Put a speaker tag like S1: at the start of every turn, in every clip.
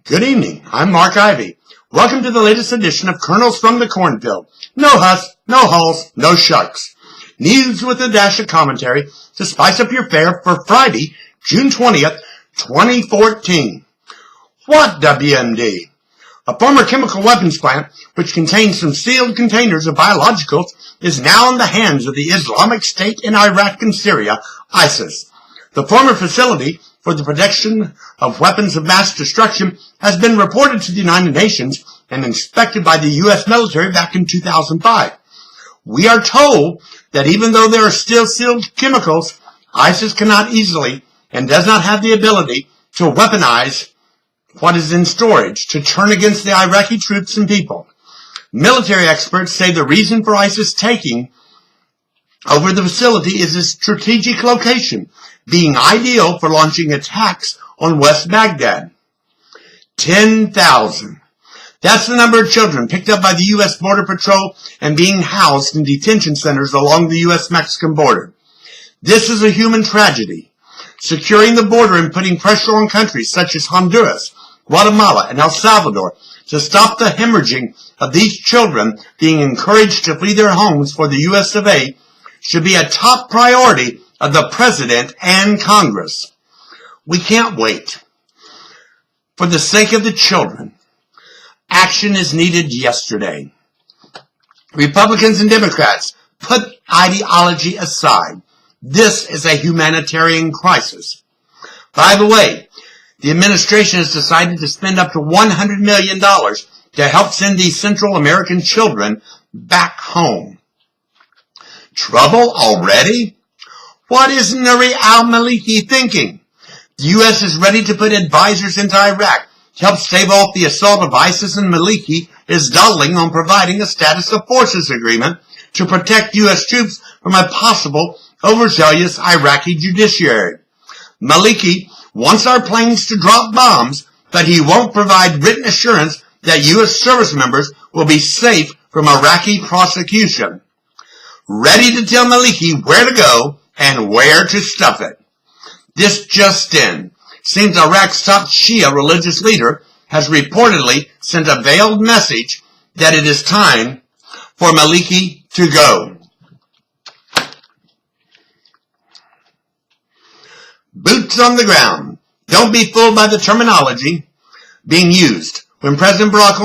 S1: Good evening. I'm Mark Ivy. Welcome to the latest edition of Kernels from the Cornfield. No huss, no hulls, no shucks. News with a dash of commentary to spice up your fare for Friday, June 20th, 2014. What WMD? A former chemical weapons plant, which contains some sealed containers of biologicals, is now in the hands of the Islamic State in Iraq and Syria, ISIS. The former facility for the protection of weapons of mass destruction has been reported to the United Nations and inspected by the U.S. military back in 2005. We are told that even though there are still sealed chemicals, ISIS cannot easily and does not have the ability to weaponize what is in storage to turn against the Iraqi troops and people. Military experts say the reason for ISIS taking over the facility is its strategic location, being ideal for launching attacks on West Baghdad. 10,000. That's the number of children picked up by the U.S. Border Patrol and being housed in detention centers along the U.S.-Mexican border. This is a human tragedy. Securing the border and putting pressure on countries such as Honduras, Guatemala, and El Salvador to stop the hemorrhaging of these children being encouraged to flee their homes for the U.S. of A. should be a top priority of the President and Congress. We can't wait. For the sake of the children, action is needed yesterday. Republicans and Democrats, put ideology aside. This is a humanitarian crisis. By the way, the administration has decided to spend up to $100 million to help send these Central American children back home. Trouble already? What is Nuri al-Maliki thinking? The U.S. is ready to put advisors into Iraq to help stave off the assault of ISIS, and Maliki is dawdling on providing a status of forces agreement to protect U.S. troops from a possible overzealous Iraqi judiciary. Maliki wants our planes to drop bombs, but he won't provide written assurance that U.S. service members will be safe from Iraqi prosecution. Ready to tell Maliki where to go and where to stuff it. This just in. Seems Iraq's top Shia religious leader has reportedly sent a veiled message that it is time for Maliki to go. Boots on the ground. Don't be fooled by the terminology being used. When President Barack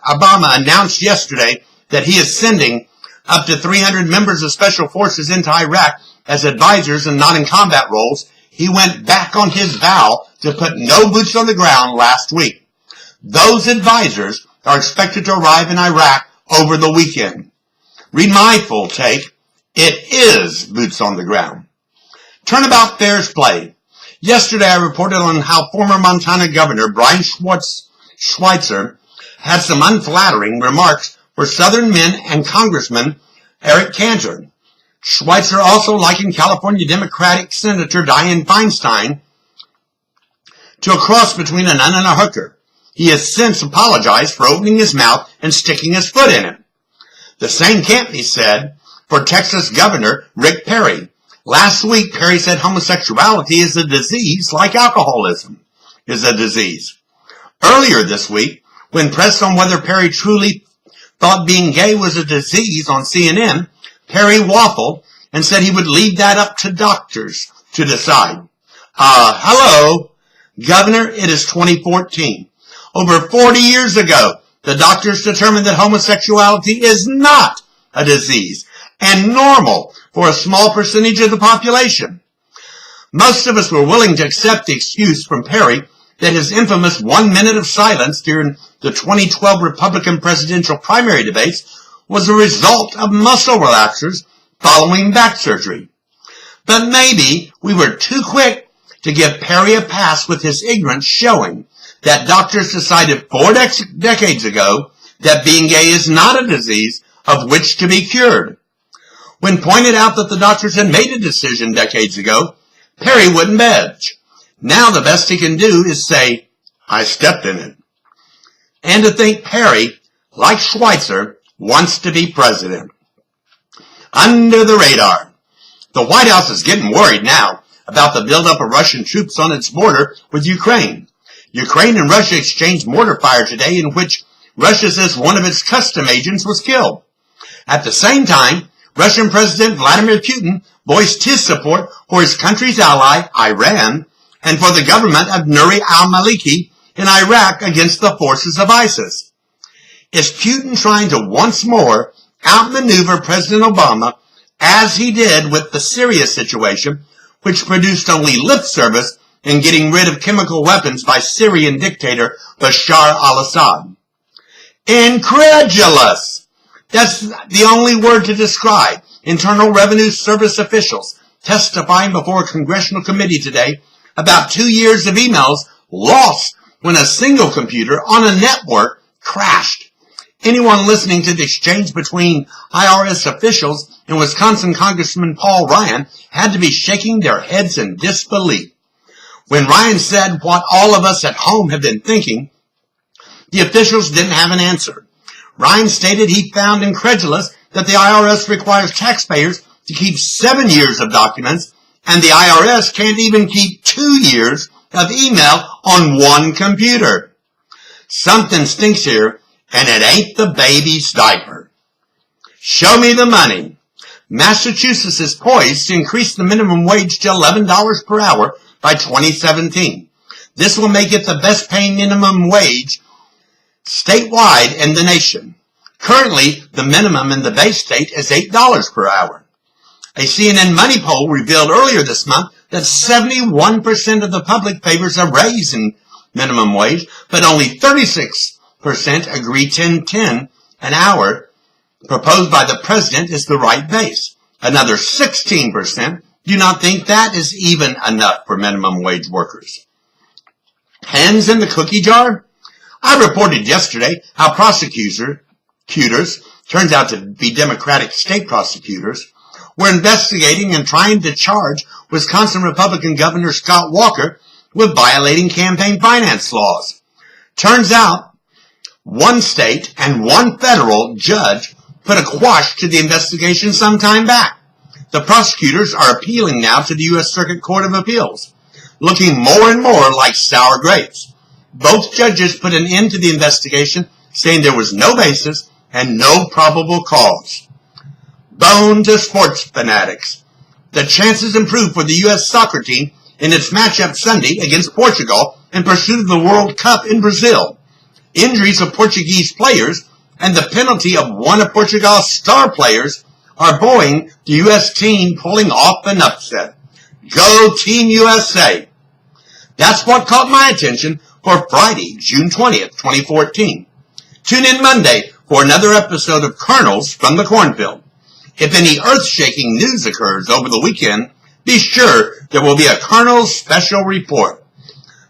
S1: Obama announced yesterday that he is sending up to 300 members of special forces into Iraq as advisors and not in combat roles, he went back on his vow to put no boots on the ground last week. Those advisors are expected to arrive in Iraq over the weekend. Read my full take. It is boots on the ground. Turnabout fair's play. Yesterday I reported on how former Montana Governor Brian Schweitzer had some unflattering remarks for Southern men and Congressman Eric Cantor. Schweitzer also likened California Democratic Senator Dianne Feinstein to a cross between a nun and a hooker. He has since apologized for opening his mouth and sticking his foot in it. The same can't be said for Texas Governor Rick Perry. Last week, Perry said homosexuality is a disease like alcoholism is a disease. Earlier this week, when pressed on whether Perry truly thought being gay was a disease on CNN, Perry waffled and said he would leave that up to doctors to decide. Hello, Governor, it is 2014. Over 40 years ago, the doctors determined that homosexuality is not a disease and normal for a small percentage of the population. Most of us were willing to accept the excuse from Perry that his infamous 1 minute of silence during the 2012 Republican presidential primary debates was a result of muscle relaxers following back surgery. But maybe we were too quick to give Perry a pass with his ignorance, showing that doctors decided 4 decades ago that being gay is not a disease of which to be cured. When pointed out that the doctors had made a decision decades ago, Perry wouldn't budge. Now the best he can do is say, I stepped in it. And to think Perry, like Schweitzer, wants to be president. Under the radar. The White House is getting worried now about the buildup of Russian troops on its border with Ukraine. Ukraine and Russia exchanged mortar fire today in which Russia says one of its custom agents was killed. At the same time, Russian President Vladimir Putin voiced his support for his country's ally, Iran, and for the government of Nuri al-Maliki in Iraq against the forces of ISIS. Is Putin trying to once more outmaneuver President Obama as he did with the Syria situation, which produced only lip service in getting rid of chemical weapons by Syrian dictator Bashar al-Assad? Incredulous! That's the only word to describe Internal Revenue Service officials testifying before a congressional committee today about 2 years of emails lost when a single computer on a network crashed. Anyone listening to the exchange between IRS officials and Wisconsin Congressman Paul Ryan had to be shaking their heads in disbelief. When Ryan said what all of us at home have been thinking, the officials didn't have an answer. Ryan stated he found incredulous that the IRS requires taxpayers to keep 7 years of documents, and the IRS can't even keep 2 years of email on one computer. Something stinks here, and it ain't the baby's diaper. Show me the money. Massachusetts is poised to increase the minimum wage to $11 per hour by 2017. This will make it the best paying minimum wage statewide in the nation. Currently, the minimum in the Bay State is $8 per hour. A CNN Money poll revealed earlier this month that 71% of the public favors a raise in minimum wage, but only 36% agree $10.10 an hour proposed by the president is the right base. Another 16% do not think that is even enough for minimum wage workers. Hands in the cookie jar? I reported yesterday how prosecutors, turns out to be Democratic state prosecutors, were investigating and trying to charge Wisconsin Republican Governor Scott Walker with violating campaign finance laws. Turns out one state and one federal judge put a quash to the investigation some time back. The prosecutors are appealing now to the U.S. Circuit Court of Appeals, looking more and more like sour grapes. Both judges put an end to the investigation, saying there was no basis and no probable cause. Bone to sports fanatics. The chances improved for the U.S. soccer team in its matchup Sunday against Portugal in pursuit of the World Cup in Brazil. Injuries of Portuguese players and the penalty of one of Portugal's star players are buoying the U.S. team pulling off an upset. Go Team USA! That's what caught my attention for Friday, June 20th, 2014. Tune in Monday for another episode of Kernels from the Cornfield. If any earth-shaking news occurs over the weekend, be sure there will be a Kernels special report.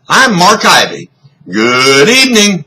S1: I'm Mark Ivy. Good evening.